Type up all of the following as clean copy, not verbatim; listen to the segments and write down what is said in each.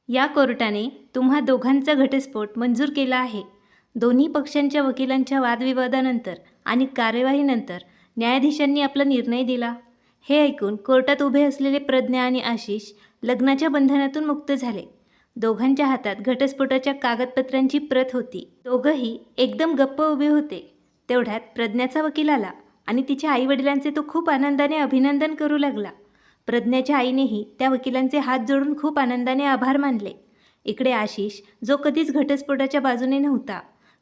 या कोर्टाने तुम्हा दोघांचा घटस्फोट मंजूर केला आहे. दोन्ही पक्षांच्या वकिलांच्या वादविवादानंतर आणि कार्यवाहीनंतर न्यायाधीशांनी आपला निर्णय दिला. हे ऐकून कोर्टात उभे असलेले प्रज्ञा आणि आशिष लग्नाच्या बंधनातून मुक्त झाले. दोघांच्या हातात घटस्फोटाच्या कागदपत्रांची प्रत होती. दोघंही एकदम गप्प उभे होते. तेवढ्यात प्रज्ञाचा वकील आला आणि तिच्या आईवडिलांचे तो खूप आनंदाने अभिनंदन करू लागला. प्रज्ञाच्या आईनेही त्या वकिलांचे हात जोडून खूप आनंदाने आभार मानले. इकडे आशिष, जो कधीच घटस्फोटाच्या बाजूने नव्हता,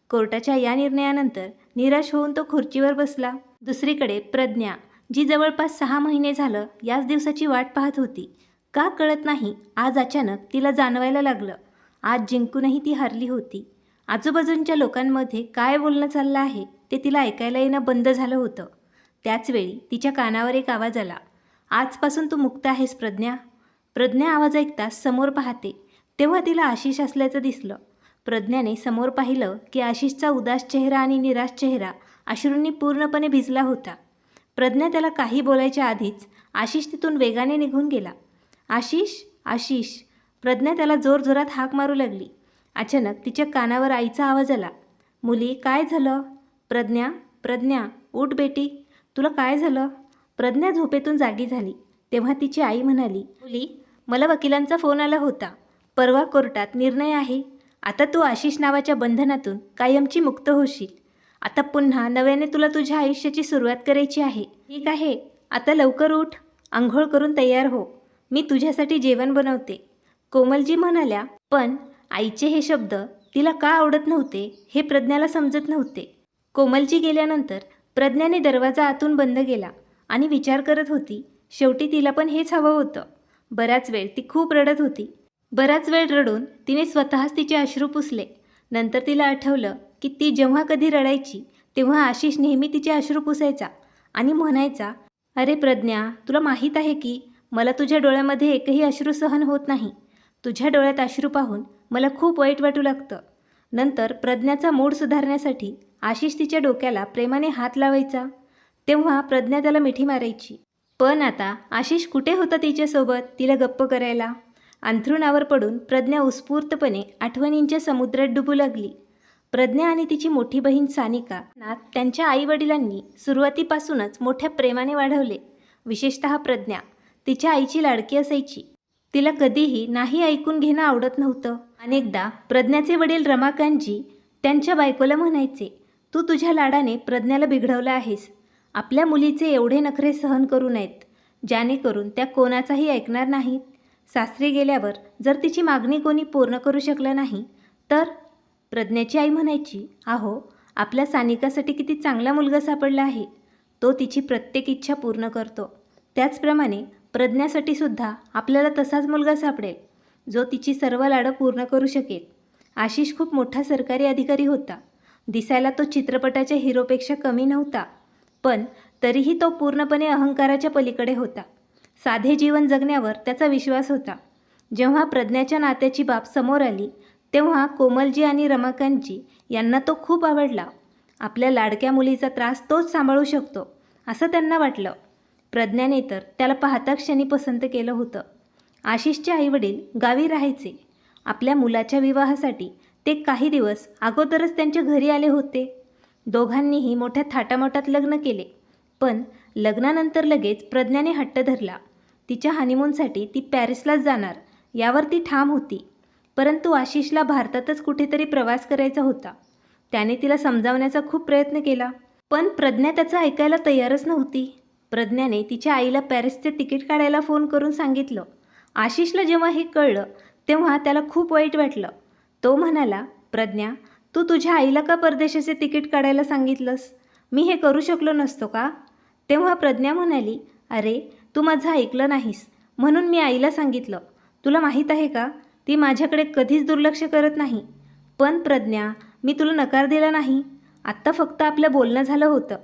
कोर्टाच्या या निर्णयानंतर निराश होऊन तो खुर्चीवर बसला. दुसरीकडे प्रज्ञा, जी जवळपास 6 महिने झालं याच दिवसाची वाट पाहत होती. का कळत नाही, आज अचानक तिला जाणवायला लागलं. आज जिंकूनही ती हारली होती. आजूबाजूंच्या लोकांमध्ये काय बोलणं चाललं आहे ते तिला ऐकायला येणं बंद झालं होतं. त्याचवेळी तिच्या कानावर एक आवाज आला. आजपासून तू मुक्त आहेस प्रज्ञा. प्रज्ञा आवाज ऐकताच समोर पाहते तेव्हा तिला आशिष असल्याचं दिसलं. प्रज्ञाने समोर पाहिलं की आशिषचा उदास चेहरा आणि निराश चेहरा अश्रूंनी पूर्णपणे भिजला होता. प्रज्ञा त्याला काही बोलायच्या आधीच आशिष तिथून वेगाने निघून गेला. आशिष, आशिष, प्रज्ञा त्याला जोरजोरात हाक मारू लागली. अचानक तिच्या कानावर आईचा आवाज आला. मुली, काय झालं? प्रज्ञा, प्रज्ञा, उठ बेटी, तुला काय झालं? प्रज्ञा झोपेतून जागी झाली तेव्हा तिची आई म्हणाली, मुली, मला वकिलांचा फोन आला होता. परवा कोर्टात निर्णय आहे. आता तू आशिष नावाच्या बंधनातून कायमची मुक्त होशील. आता पुन्हा नव्याने तुला तुझ्या आयुष्याची सुरुवात करायची आहे. ठीक आहे, आता लवकर उठ, आंघोळ करून तयार हो. मी तुझ्यासाठी जेवण बनवते. कोमलजी म्हणाल्या. पण आईचे हे शब्द तिला का आवडत नव्हते हे प्रज्ञाला समजत नव्हते. कोमलजी गेल्यानंतर प्रज्ञाने दरवाजा आतून बंद केला आणि विचार करत होती. शेवटी तिला पण हेच हवं होतं. बराच वेळ ती खूप रडत होती. बराच वेळ रडून तिने स्वतःच तिचे अश्रू पुसले. नंतर तिला आठवलं की ती जेव्हा कधी रडायची तेव्हा आशिष नेहमी तिचे अश्रू पुसायचा आणि म्हणायचा, अरे प्रज्ञा, तुला माहीत आहे की मला तुझ्या डोळ्यामध्ये एकही अश्रू सहन होत नाही. तुझ्या डोळ्यात अश्रू पाहून मला खूप वाईट वाटू लागतं. नंतर प्रज्ञाचा मूड सुधारण्यासाठी आशिष तिच्या डोक्याला प्रेमाने हात लावायचा. तेव्हा प्रज्ञा त्याला मिठी मारायची. पण आता आशिष कुठे होता तिच्यासोबत तिला गप्प करायला? अंथरुणावर पडून प्रज्ञा उत्स्फूर्तपणे आठवणींच्या समुद्रात डुबू लागली. प्रज्ञा आणि तिची मोठी बहीण सानिका ना त्यांच्या आईवडिलांनी सुरुवातीपासूनच मोठ्या प्रेमाने वाढवले. विशेषतः प्रज्ञा तिच्या आईची लाडकी असायची. तिला कधीही नाही ऐकून घेणं आवडत नव्हतं. अनेकदा प्रज्ञाचे वडील रमाकांतजी त्यांच्या बायकोला म्हणायचे, तू तुझ्या लाडाने प्रज्ञाला बिघडवलं आहेस. आपल्या मुलीचे एवढे नखरे सहन करू नयेत, जेणेकरून त्या कोणाचाही ऐकणार नाहीत. सासरी गेल्यावर जर तिची मागणी कोणी पूर्ण करू शकलं नाही तर? प्रज्ञाची आई म्हणायची, अहो, आपल्या सानिकासाठी किती चांगला मुलगा सापडला आहे. तो तिची प्रत्येक इच्छा पूर्ण करतो. त्याचप्रमाणे प्रज्ञासाठी सुद्धा आपल्याला तसाच मुलगा सापडेल, जो तिची सर्व लाडं पूर्ण करू शकेल. आशिष खूप मोठा सरकारी अधिकारी होता. दिसायला तो चित्रपटाच्या हिरोपेक्षा कमी नव्हता, पण तरीही तो पूर्णपणे अहंकाराच्या पलीकडे होता. साधे जीवन जगण्यावर त्याचा विश्वास होता. जेव्हा प्रज्ञाच्या नात्याची बाब समोर आली तेव्हा कोमलजी आणि रमाकांतजी यांना तो खूप आवडला. आपल्या लाडक्या मुलीचा त्रास तोच सांभाळू शकतो असं त्यांना वाटलं. प्रज्ञाने तर त्याला पाहता क्षणी पसंत केलं होतं. आशिषचे आईवडील गावी राहायचे. आपल्या मुलाच्या विवाहासाठी ते काही दिवस अगोदरच त्यांच्या घरी आले होते. दोघांनीही मोठ्या थाटामाटात लग्न केले. पण लग्नानंतर लगेच प्रज्ञाने हट्ट धरला. तिच्या हनीमूनसाठी ती पॅरिसलाच जाणार यावर ती ठाम होती. परंतु आशिषला भारतातच कुठेतरी प्रवास करायचा होता. त्याने तिला समजावण्याचा खूप प्रयत्न केला, पण प्रज्ञा त्याचं ऐकायला तयारच नव्हती. प्रज्ञाने तिच्या आईला पॅरिसचे तिकीट काढायला फोन करून सांगितलं. आशिषला जेव्हा हे कळलं तेव्हा त्याला खूप वाईट वाटलं. तो म्हणाला, प्रज्ञा, तू तुझ्या आईला का परदेशाचे तिकीट काढायला सांगितलंस? मी हे करू शकलो नसतो का? तेव्हा प्रज्ञा म्हणाली, अरे, तू माझं ऐकलं नाहीस म्हणून मी आईला सांगितलं. तुला माहीत आहे का, ती माझ्याकडे कधीच दुर्लक्ष करत नाही. पण प्रज्ञा, मी तुला नकार दिला नाही. आत्ता फक्त आपलं बोलणं झालं होतं.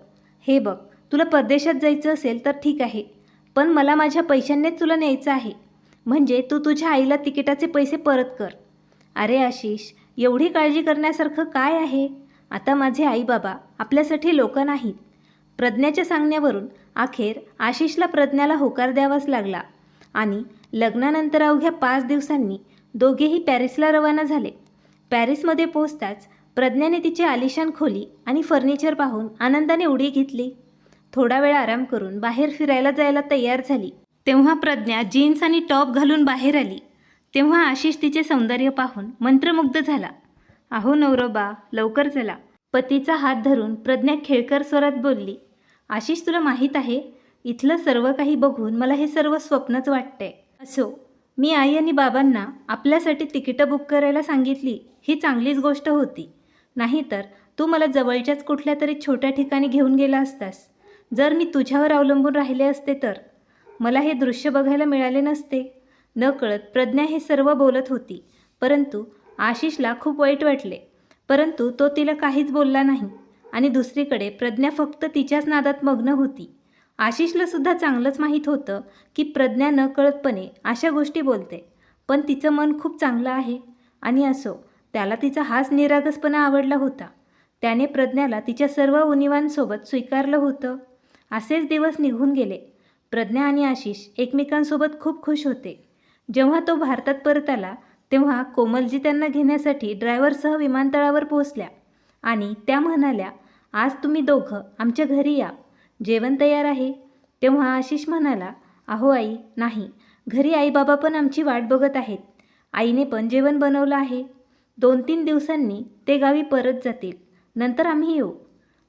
हे बघ, तुला परदेशात जायचं असेल तर ठीक आहे, पण मला माझ्या पैशांनीच तुला न्यायचं आहे. म्हणजे तू तुझ्या आईला तिकिटाचे पैसे परत कर. अरे आशिष, एवढी काळजी करण्यासारखं काय आहे? आता माझे आई बाबा आपल्यासाठी लोक नाहीत. प्रज्ञाच्या सांगण्यावरून अखेर आशिषला प्रज्ञाला होकार द्यावाच लागला आणि लग्नानंतर अवघ्या 5 दिवसांनी दोघेही पॅरिसला रवाना झाले. पॅरिसमध्ये पोहोचताच प्रज्ञाने तिची आलिशान खोली आणि फर्निचर पाहून आनंदाने उडी घेतली. थोडा वेळ आराम करून बाहेर फिरायला जायला तयार झाली. तेव्हा प्रज्ञा जीन्स आणि टॉप घालून बाहेर आली. तेव्हा आशिष तिचे सौंदर्य पाहून मंत्रमुग्ध झाला. अहो नवरोबा, लवकर चला. पतीचा हात धरून प्रज्ञा खेळकर स्वरात बोलली. आशिष, तुला माहीत आहे, इथलं सर्व काही बघून मला हे सर्व स्वप्नच वाटतंय. असो, मी आई आणि बाबांना आपल्यासाठी तिकीटं बुक करायला सांगितली, ही चांगलीच गोष्ट होती. नाहीतर तू मला जवळच्याच कुठल्या तरी छोट्या ठिकाणी घेऊन गेला असतास. जर मी तुझ्यावर अवलंबून राहिले असते तर मला हे दृश्य बघायला मिळाले नसते. नकळत प्रज्ञा हे सर्व बोलत होती, परंतु आशिषला खूप वाईट वाटले. परंतु तो तिला काहीच बोलला नाही. आणि दुसरीकडे प्रज्ञा फक्त तिच्याच नादात मग्न होती. आशिषला सुद्धा चांगलंच माहीत होतं की प्रज्ञा नकळतपणे अशा गोष्टी बोलते, पण तिचं मन खूप चांगलं आहे. आणि असो, त्याला तिचा हाच निरागसपणा आवडला होता. त्याने प्रज्ञाला तिच्या सर्व उणिवांसोबत स्वीकारलं होतं. असेच दिवस निघून गेले. प्रज्ञा आणि आशिष एकमेकांसोबत खूप खुश होते. जेव्हा तो भारतात परत आला तेव्हा कोमलजी त्यांना घेण्यासाठी ड्रायव्हरसह विमानतळावर पोहोचल्या आणि त्या म्हणाल्या, आज तुम्ही दोघं आमच्या घरी या, जेवण तयार आहे. तेव्हा आशिष म्हणाला, अहो आई, नाही, घरी आई बाबा पण आमची वाट बघत आहेत. आईने पण जेवण बनवलं आहे. 2-3 दिवसांनी ते गावी परत जातील, नंतर आम्ही येऊ.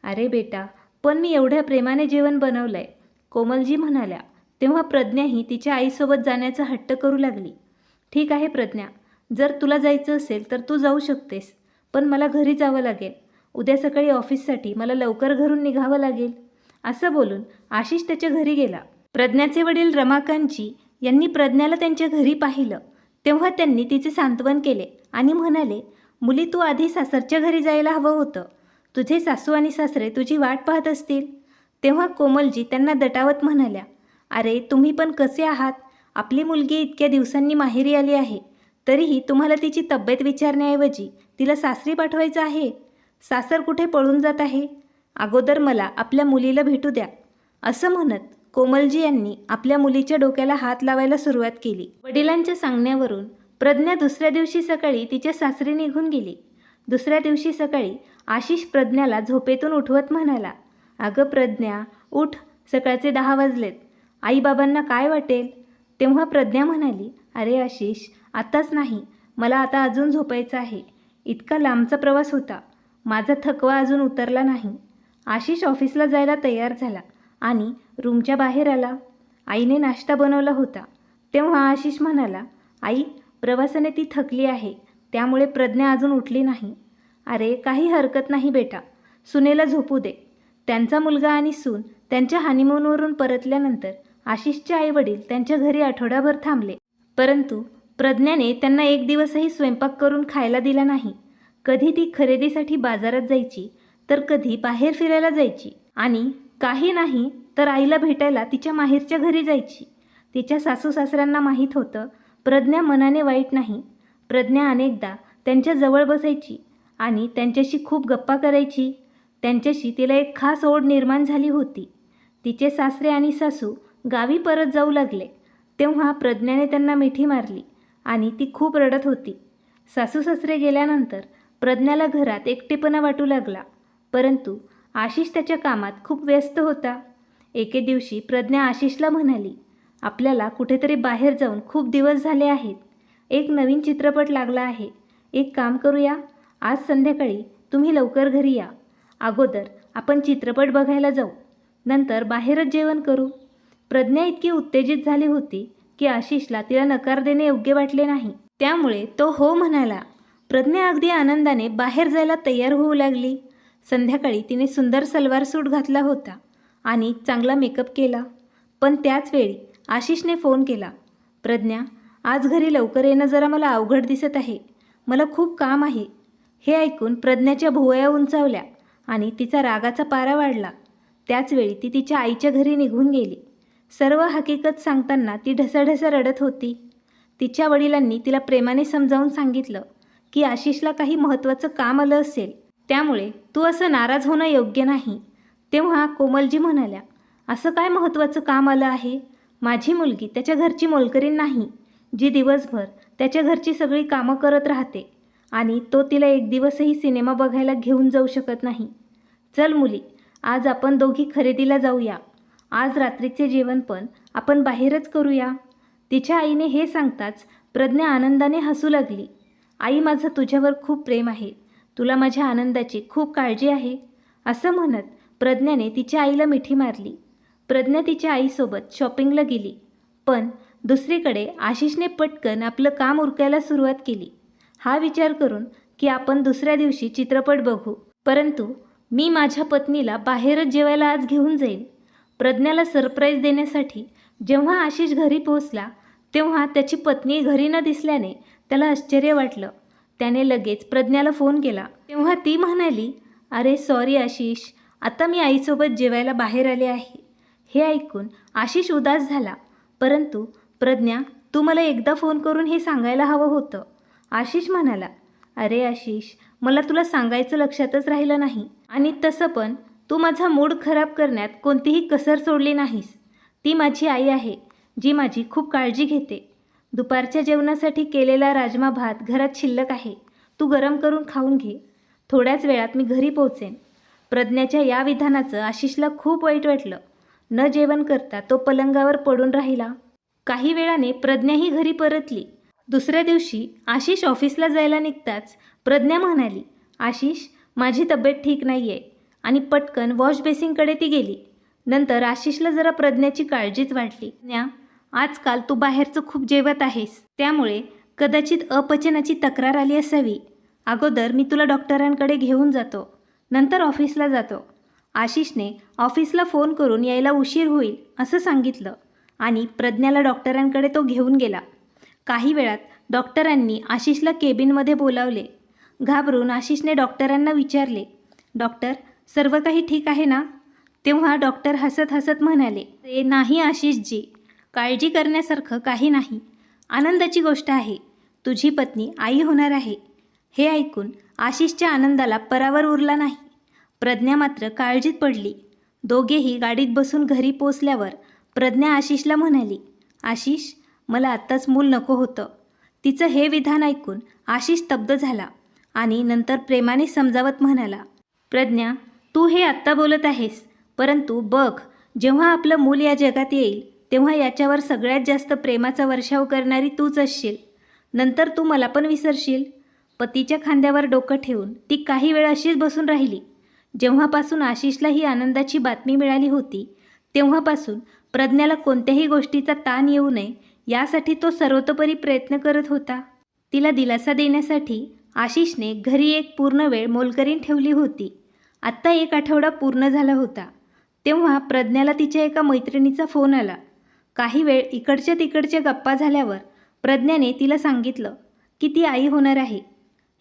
अरे बेटा, पण मी एवढ्या प्रेमाने जेवण बनवलंय, कोमलजी म्हणाल्या. तेव्हा प्रज्ञाही तिच्या आईसोबत जाण्याचा हट्ट करू लागली. ठीक आहे प्रज्ञा, जर तुला जायचं असेल तर तू जाऊ शकतेस, पण मला घरी जावं लागेल. उद्या सकाळी ऑफिससाठी मला लवकर घरून निघावं लागेल. असं बोलून आशिष त्याच्या घरी गेला. प्रज्ञाचे वडील रमाकांतजी यांनी प्रज्ञाला त्यांच्या घरी पाहिलं. तेव्हा त्यांनी तिचे सांत्वन केले आणि म्हणाले, मुली, तू आधी सासरच्या घरी जायला हवं होतं. तुझे सासू आणि सासरे तुझी वाट पाहत असतील. तेव्हा कोमलजी त्यांना दटावत म्हणाल्या, अरे तुम्ही पण कसे आहात? आपली मुलगी इतक्या दिवसांनी माहेरी आली आहे, तरीही तुम्हाला तिची तब्येत विचारण्याऐवजी तिला सासरी पाठवायचं आहे. सासर कुठे पळून जात आहे? अगोदर मला आपल्या मुलीला भेटू द्या. असं म्हणत कोमलजी यांनी आपल्या मुलीच्या डोक्याला हात लावायला सुरुवात केली. वडिलांच्या सांगण्यावरून प्रज्ञा दुसऱ्या दिवशी सकाळी तिच्या सासरी निघून गेली. दुसऱ्या दिवशी सकाळी आशिष प्रज्ञाला झोपेतून उठवत म्हणाला, अगं प्रज्ञा, उठ, सकाळचे 10 वाजलेत. आईबाबांना काय वाटेल? तेव्हा प्रज्ञा म्हणाली, अरे आशिष, आत्ताच नाही, मला आता अजून झोपायचं आहे. इतका लांबचा प्रवास होता, माझा थकवा अजून उतरला नाही. आशिष ऑफिसला जायला तयार झाला आणि रूमच्या बाहेर आला. आईने नाश्ता बनवला होता. तेव्हा आशिष म्हणाला, आई, प्रवासाने ती थकली आहे, त्यामुळे प्रज्ञा अजून उठली नाही. अरे काही हरकत नाही बेटा, सुनेला झोपू दे. त्यांचा मुलगा आणि सून त्यांच्या हनीमूनवरून परतल्यानंतर आशिषचे आईवडील त्यांच्या घरी आठवडाभर थांबले. परंतु प्रज्ञाने त्यांना एक दिवसही स्वयंपाक करून खायला दिला नाही. कधी ती खरेदीसाठी बाजारात जायची, तर कधी बाहेर फिरायला जायची आणि काही नाही तर आईला भेटायला तिच्या माहेरच्या घरी जायची. तिच्या सासू सासऱ्यांना माहीत होतं प्रज्ञा मनाने वाईट नाही. प्रज्ञा अनेकदा त्यांच्या जवळ बसायची आणि त्यांच्याशी खूप गप्पा करायची. त्यांच्याशी तिला एक खास ओढ निर्माण झाली होती. तिचे सासरे आणि सासू गावी परत जाऊ लागले तेव्हा प्रज्ञाने त्यांना मिठी मारली आणि ती खूप रडत होती. सासू सासरे गेल्यानंतर प्रज्ञाला घरात एकटेपणा वाटू लागला. परंतु आशिष त्याच्या कामात खूप व्यस्त होता. एके दिवशी प्रज्ञा आशिषला म्हणाली, आपल्याला कुठेतरी बाहेर जाऊन खूप दिवस झाले आहेत. एक नवीन चित्रपट लागला आहे. एक काम करूया, आज संध्याकाळी तुम्ही लवकर घरी या. अगोदर आपण चित्रपट बघायला जाऊ, नंतर बाहेरच जेवण करू. प्रज्ञा इतकी उत्तेजित झाली होती की आशिषला तिला नकार देणे योग्य वाटले नाही. त्यामुळे तो हो म्हणाला. प्रज्ञा अगदी आनंदाने बाहेर जायला तयार होऊ लागली. संध्याकाळी तिने सुंदर सलवार सूट घातला होता आणि चांगला मेकअप केला. पण त्याच वेळी आशिषने फोन केला, प्रज्ञा, आज घरी लवकर येणं जरा मला अवघड दिसत आहे. मला खूप काम आहे. हे ऐकून प्रज्ञाच्या भुवया उंचावल्या आणि तिचा रागाचा पारा वाढला. त्याचवेळी ती तिच्या आईच्या घरी निघून गेली. सर्व हकीकत सांगताना ती ढसाढसा रडत होती. तिच्या वडिलांनी तिला प्रेमाने समजावून सांगितलं की आशिषला काही महत्त्वाचं काम आलं असेल, त्यामुळे तू असं नाराज होणं योग्य नाही. तेव्हा कोमलजी म्हणाल्या, असं काय महत्त्वाचं काम आलं आहे? माझी मुलगी त्याच्या घरची मोलकरीण नाही, जी दिवसभर त्याच्या घरची सगळी कामं करत राहते आणि तो तिला एक दिवसही सिनेमा बघायला घेऊन जाऊ शकत नाही. चल मुली, आज आपण दोघी खरेदीला जाऊया. आज रात्रीचे जेवण पण आपण बाहेरच करूया. तिच्या आईने हे सांगताच प्रज्ञा आनंदाने हसू लागली. आई, माझं तुझ्यावर खूप प्रेम आहे. तुला माझ्या आनंदाची खूप काळजी आहे. असं म्हणत प्रज्ञाने तिच्या आईला मिठी मारली. प्रज्ञा तिच्या आईसोबत शॉपिंगला गेली. पण दुसरीकडे आशिषने पटकन आपलं काम उरकायला सुरुवात केली. हा विचार करून की आपण दुसऱ्या दिवशी चित्रपट बघू, परंतु मी माझ्या पत्नीला बाहेरच जेवायला आज घेऊन जाईल. प्रज्ञाला सरप्राईज देण्यासाठी जेव्हा आशिष घरी पोहोचला तेव्हा त्याची पत्नी घरी न दिसल्याने त्याला आश्चर्य वाटलं. त्याने लगेच प्रज्ञाला फोन केला. तेव्हा ती म्हणाली, अरे सॉरी आशिष, आता मी आईसोबत जेवायला बाहेर आले आहे. हे ऐकून आशिष उदास झाला. परंतु प्रज्ञा, तू मला एकदा फोन करून हे सांगायला हवं होतं. आशिष म्हणाला, अरे आशिष, मला तुला सांगायचं लक्षातच राहिलं नाही. आणि तसं पण तू माझा मूड खराब करण्यात कोणतीही कसर सोडली नाहीस. ती माझी आई आहे जी माझी खूप काळजी घेते. दुपारच्या जेवणासाठी केलेला राजमा भात घरात शिल्लक आहे. तू गरम करून खाऊन घे. थोड्याच वेळात मी घरी पोहोचेन. प्रज्ञाच्या या विधानाचं आशिषला खूप वाईट वाटलं. न जेवण करता तो पलंगावर पडून राहिला. काही वेळाने प्रज्ञाही घरी परतली. दुसऱ्या दिवशी आशिष ऑफिसला जायला निघताच प्रज्ञा म्हणाली, आशिष, माझी तब्येत ठीक नाही आहे. आणि पटकन वॉश बेसिनकडे ती गेली. नंतर आशिषला जरा प्रज्ञाची काळजीच वाटली. प्रज्ञा, आजकाल तू बाहेरचं खूप जेवत आहेस, त्यामुळे कदाचित अपचनाची तक्रार आली असावी. अगोदर मी तुला डॉक्टरांकडे घेऊन जातो, नंतर ऑफिसला जातो. आशिषने ऑफिसला फोन करून यायला उशीर होईल असं सांगितलं आणि प्रज्ञाला डॉक्टरांकडे तो घेऊन गेला. काही वेळात डॉक्टरांनी आशिषला केबिनमध्ये बोलावले. घाबरून आशिषने डॉक्टरांना विचारले, डॉक्टर, सर्व काही ठीक आहे ना? तेव्हा डॉक्टर हसत हसत म्हणाले, ते नाही आशिषजी, काळजी करण्यासारखं काही नाही. आनंदाची गोष्ट आहे, तुझी पत्नी आई होणार आहे. हे ऐकून आशिषच्या आनंदाला परावर उरला नाही. प्रज्ञा मात्र काळजीत पडली. दोघेही गाडीत बसून घरी पोचल्यावर प्रज्ञा आशिषला म्हणाली, आशिष, मला आत्ताच मूल नको होतं. तिचं हे विधान ऐकून आशिष स्तब्ध झाला आणि नंतर प्रेमाने समजावत म्हणाला, प्रज्ञा, तू हे आत्ता बोलत आहेस, परंतु बघ, जेव्हा आपलं मूल या जगात येईल तेव्हा याच्यावर सगळ्यात जास्त प्रेमाचा वर्षाव करणारी तूच असशील. नंतर तू मला पण विसरशील. पतीच्या खांद्यावर डोकं ठेवून ती काही वेळ अशीच बसून राहिली. जेव्हापासून आशिषला ही आनंदाची बातमी मिळाली होती तेव्हापासून प्रज्ञाला कोणत्याही गोष्टीचा ताण येऊ नये यासाठी तो सर्वतोपरी प्रयत्न करत होता. तिला दिलासा देण्यासाठी आशिषने घरी एक पूर्ण वेळ मोलकरीण ठेवली होती. आत्ता 1 आठवडा पूर्ण झाला होता. तेव्हा प्रज्ञाला तिच्या एका मैत्रिणीचा फोन आला. काही वेळ इकडच्या तिकडच्या गप्पा झाल्यावर प्रज्ञाने तिला सांगितलं की ती आई होणार आहे.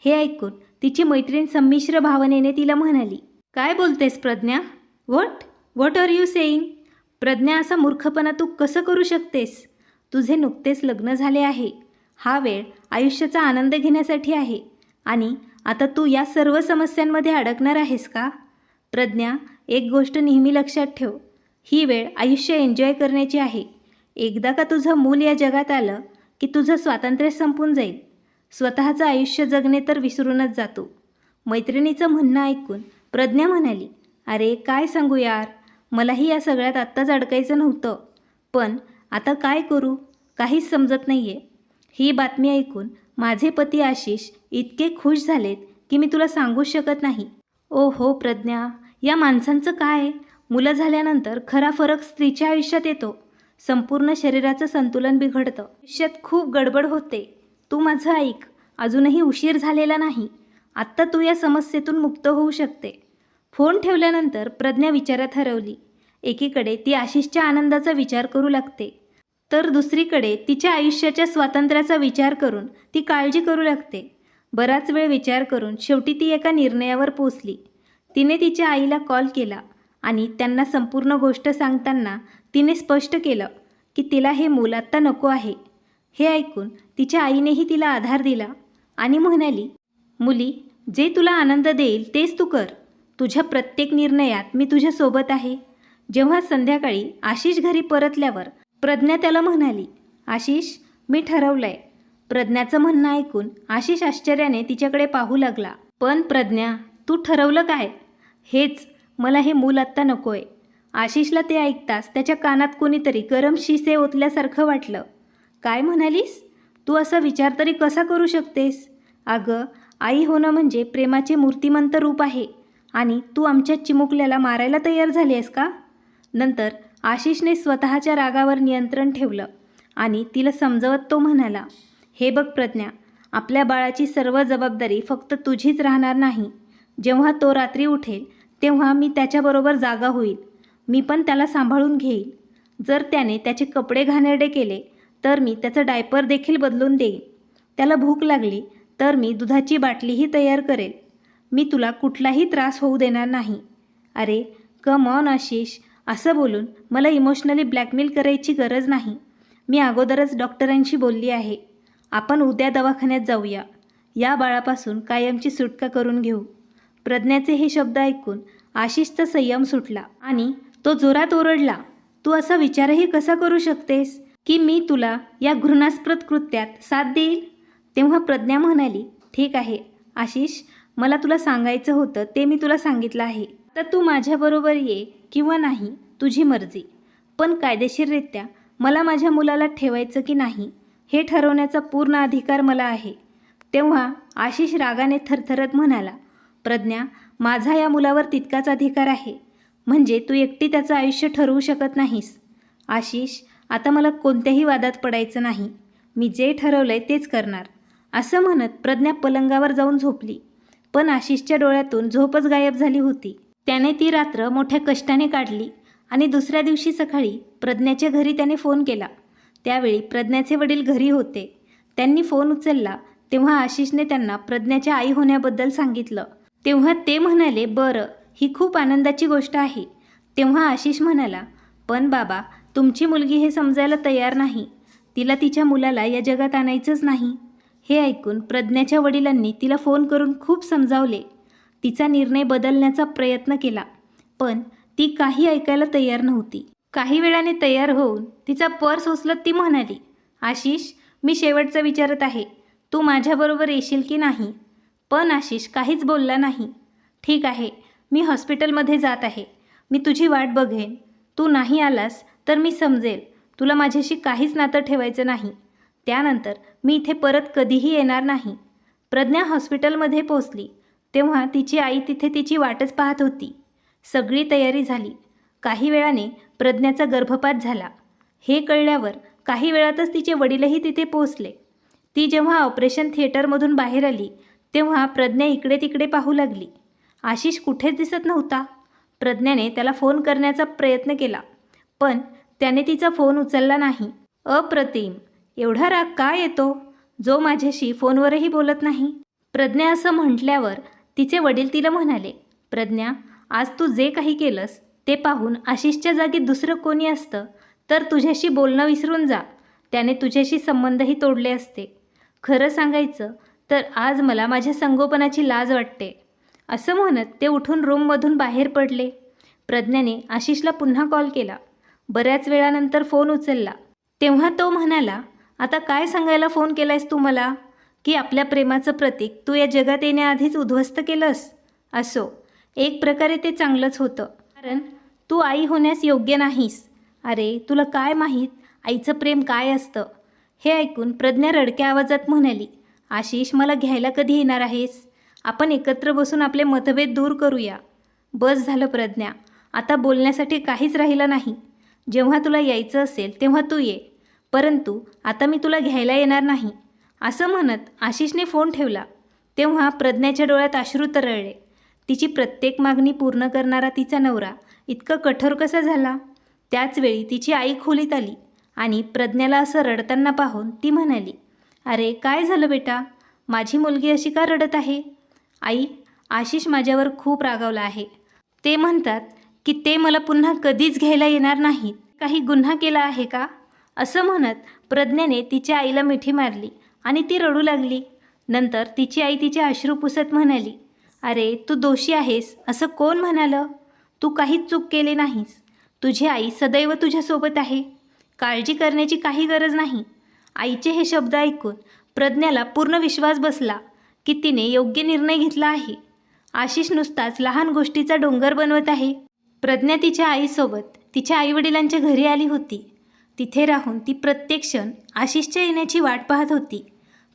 हे ऐकून तिची मैत्रीण संमिश्र भावनेने तिला म्हणाली, काय बोलतेस Pragya? What are you saying? Pragya, असा मूर्खपणा तू कसं करू शकतेस? तुझे नुकतेच लग्न झाले आहे. हा वेळ आयुष्याचा आनंद घेण्यासाठी आहे आणि आता तू या सर्व समस्यांमध्ये अडकणार आहेस का? प्रज्ञा, एक गोष्ट नेहमी लक्षात ठेव, ही वेळ आयुष्य एन्जॉय करण्याची आहे. एकदा का तुझं मूल या जगात आलं की तुझं स्वातंत्र्य संपून जाईल. स्वतःचं आयुष्य जगणे तर विसरूनच जातो. मैत्रिणीचं म्हणणं ऐकून प्रज्ञा म्हणाली, अरे काय सांगू यार, मलाही या सगळ्यात आत्ताच अडकायचं नव्हतं, पण आता काय करू, काहीच समजत नाही आहे. ही बातमी ऐकून माझे पती आशिष इतके खुश झालेत की मी तुला सांगूच शकत नाही. ओ हो प्रज्ञा, या माणसांचं काय, मुलं झाल्यानंतर खरा फरक स्त्रीच्या आयुष्यात येतो. संपूर्ण शरीराचं संतुलन बिघडतं. आयुष्यात खूप गडबड होते. तू माझं ऐक, अजूनही उशीर झालेला नाही. आत्ता तू या समस्येतून मुक्त होऊ शकते. फोन ठेवल्यानंतर प्रज्ञा विचारात हरवली. एकीकडे ती आशिषच्या आनंदाचा विचार करू लागते, तर दुसरीकडे तिच्या आयुष्याच्या स्वातंत्र्याचा विचार करून ती काळजी करू लागते. बराच वेळ विचार करून शेवटी ती एका निर्णयावर पोचली. तिने तिच्या आईला कॉल केला आणि त्यांना संपूर्ण गोष्ट सांगताना तिने स्पष्ट केलं की तिला हे मूल आत्ता नको आहे. हे ऐकून तिच्या आईनेही तिला आधार दिला आणि म्हणाली, मुली, जे तुला आनंद देईल तेच तू कर. तुझ्या प्रत्येक निर्णयात मी तुझ्यासोबत आहे. जेव्हा संध्याकाळी आशिष घरी परतल्यावर प्रज्ञा त्याला म्हणाली, आशिष, मी ठरवलंय, प्रज्ञाचं म्हणणं ऐकून आशिष आश्चर्याने तिच्याकडे पाहू लागला. पण प्रज्ञा, तू ठरवलं काय? हेच, मला हे मूल आत्ता नको आहे. आशिषला ते ऐकताच त्याच्या कानात कोणीतरी गरम शिसे ओतल्यासारखं वाटलं. काय म्हणालीस? तू असा विचार तरी कसा करू शकतेस? अगं, आई होणं म्हणजे प्रेमाचे मूर्तिमंत रूप आहे आणि तू आमच्या चिमुकल्याला मारायला तयार झाली आहेस का? नंतर आशिषने स्वतःच्या रागावर नियंत्रण ठेवलं आणि तिला समजवत तो म्हणाला, हे बघ प्रज्ञा, आपल्या बाळाची सर्व जबाबदारी फक्त तुझीच राहणार नाही. जेव्हा तो रात्री उठेल तेव्हा मी त्याच्याबरोबर जागा होईल. मी पण त्याला सांभाळून घेईल. जर त्याने त्याचे कपडे घाणेरडे केले तर मी त्याचं डायपर देखील बदलून देईन. त्याला भूक लागली तर मी दुधाची बाटलीही तयार करेल. मी तुला कुठलाही त्रास होऊ देणार नाही. अरे कम ऑन आशिष, असं बोलून मला इमोशनली ब्लॅकमेल करायची गरज नाही. मी अगोदरच डॉक्टरांशी बोलली आहे. आपण उद्या दवाखान्यात जाऊया. या बाळापासून कायमची सुटका करून घेऊ. प्रज्ञाचे हे शब्द ऐकून आशिषचा संयम सुटला आणि तो जोरात ओरडला, तू असा विचारही कसा करू शकतेस की मी तुला या घृणास्पद कृत्यात साथ देईल? तेव्हा प्रज्ञा म्हणाली, ठीक आहे आशिष, मला तुला सांगायचं होतं ते मी तुला सांगितलं आहे. तर तू माझ्याबरोबर ये किंवा नाही, तुझी मर्जी. पण कायदेशीररित्या मला माझ्या मुलाला ठेवायचं की नाही हे ठरवण्याचा पूर्ण अधिकार मला आहे. तेव्हा आशिष रागाने थरथरत म्हणाला, प्रज्ञा, माझा या मुलावर तितकाच अधिकार आहे. म्हणजे तू एकटी त्याचं आयुष्य ठरवू शकत नाहीस. आशिष, आता मला कोणत्याही वादात पडायचं नाही. मी जे ठरवलंय तेच करणार. असं म्हणत प्रज्ञा पलंगावर जाऊन झोपली. पण आशिषच्या डोळ्यातून झोपच गायब झाली होती. त्याने ती रात्र मोठ्या कष्टाने काढली आणि दुसऱ्या दिवशी सकाळी प्रज्ञाच्या घरी त्याने फोन केला. त्यावेळी प्रज्ञाचे वडील घरी होते. त्यांनी फोन उचलला तेव्हा आशिषने त्यांना प्रज्ञाच्या आई होण्याबद्दल सांगितलं. तेव्हा ते म्हणाले, बरं, ही खूप आनंदाची गोष्ट आहे. तेव्हा आशिष म्हणाला, पण बाबा, तुमची मुलगी हे समजायला तयार नाही. तिला तिच्या मुलाला या जगात आणायचंच नाही. हे ऐकून प्रज्ञाच्या वडिलांनी तिला फोन करून खूप समजावले. तिचा निर्णय बदलण्याचा प्रयत्न केला, पण ती काही ऐकायला तयार नव्हती. काही वेळाने तयार होऊन तिचा पर्स उचलत ती म्हणाली, आशिष, मी शेवटचं विचारत आहे, तू माझ्याबरोबर येशील की नाही? पण आशिष काहीच बोलला नाही. ठीक आहे, मी हॉस्पिटलमध्ये जात आहे. मी तुझी वाट बघेन. तू नाही आलास तर मी समजेल तुला माझ्याशी काहीच नातं ठेवायचं नाही. त्यानंतर मी इथे परत कधीही येणार नाही. प्रज्ञा हॉस्पिटलमध्ये पोहोचली तेव्हा तिची आई तिथे तिची वाटच पाहत होती. सगळी तयारी झाली. काही वेळाने प्रज्ञाचा गर्भपात झाला. हे कळल्यावर काही वेळातच तिचे वडीलही तिथे पोहोचले. ती जेव्हा ऑपरेशन थिएटरमधून बाहेर आली तेव्हा प्रज्ञा इकडे तिकडे पाहू लागली. आशिष कुठेच दिसत नव्हता. प्रज्ञाने त्याला फोन करण्याचा प्रयत्न केला, पण त्याने तिचा फोन उचलला नाही. अप्रतिम, एवढा राग का येतो? जो माझ्याशी फोनवरही बोलत नाही. प्रज्ञा असं म्हटल्यावर तिचे वडील तिला म्हणाले, प्रज्ञा, आज तू जे काही केलंस ते पाहून आशिषच्या जागी दुसरं कोणी असतं तर तुझ्याशी बोलणं विसरून जा. त्याने तुझ्याशी संबंधही तोडले असते. खरं सांगायचं तर आज मला माझ्या संगोपनाची लाज वाटते. असं म्हणत ते उठून रूममधून बाहेर पडले. प्रज्ञाने आशिषला पुन्हा कॉल केला. बऱ्याच वेळानंतर फोन उचलला. तेव्हा तो म्हणाला, आता काय सांगायला फोन केलायस तू मला? की आपल्या प्रेमाचं प्रतीक तू या जगात येण्याआधीच उद्ध्वस्त केलंस? असो, एक प्रकारे ते चांगलंच होतं, कारण तू आई होण्यास योग्य नाहीस. अरे तुला काय माहीत आईचं प्रेम काय असतं? हे ऐकून प्रज्ञा रडक्या आवाजात म्हणाली, आशिष, मला घ्यायला कधी येणार आहेस? आपण एकत्र बसून आपले मतभेद दूर करूया. बस झालं प्रज्ञा, आता बोलण्यासाठी काहीच राहिलं नाही. जेव्हा तुला यायचं असेल तेव्हा तू ये, परंतु आता मी तुला घ्यायला येणार नाही. असं म्हणत आशिषने फोन ठेवला. तेव्हा प्रज्ञाच्या डोळ्यात अश्रू तरळले. तिची प्रत्येक मागणी पूर्ण करणारा तिचा नवरा इतका कठोर कसा झाला? त्याचवेळी तिची आई खोलीत आली आणि प्रज्ञाला असं रडताना पाहून ती म्हणाली, अरे काय झालं बेटा? माझी मुलगी अशी का रडत आहे? आई, आशिष माझ्यावर खूप रागावला आहे. ते म्हणतात की ते मला पुन्हा कधीच घ्यायला येणार नाहीत. काही गुन्हा केला आहे का? असं म्हणत प्रज्ञाने तिच्या आईला मिठी मारली आणि ती रडू लागली. नंतर तिची आई तिचे अश्रू पुसत म्हणाली, अरे तू दोषी आहेस असं कोण म्हणालं? तू काहीच चूक केली नाहीस. तुझी आई सदैव तुझ्यासोबत आहे. काळजी करण्याची काही गरज नाही. आईचे हे शब्द ऐकून प्रज्ञाला पूर्ण विश्वास बसला की तिने योग्य निर्णय घेतला आहे. आशिष नुसताच लहान गोष्टीचा डोंगर बनवत आहे. प्रज्ञा तिच्या आईसोबत तिच्या आईवडिलांच्या घरी आली होती. तिथे राहून ती प्रत्येक क्षण आशिषच्या येण्याची वाट पाहत होती.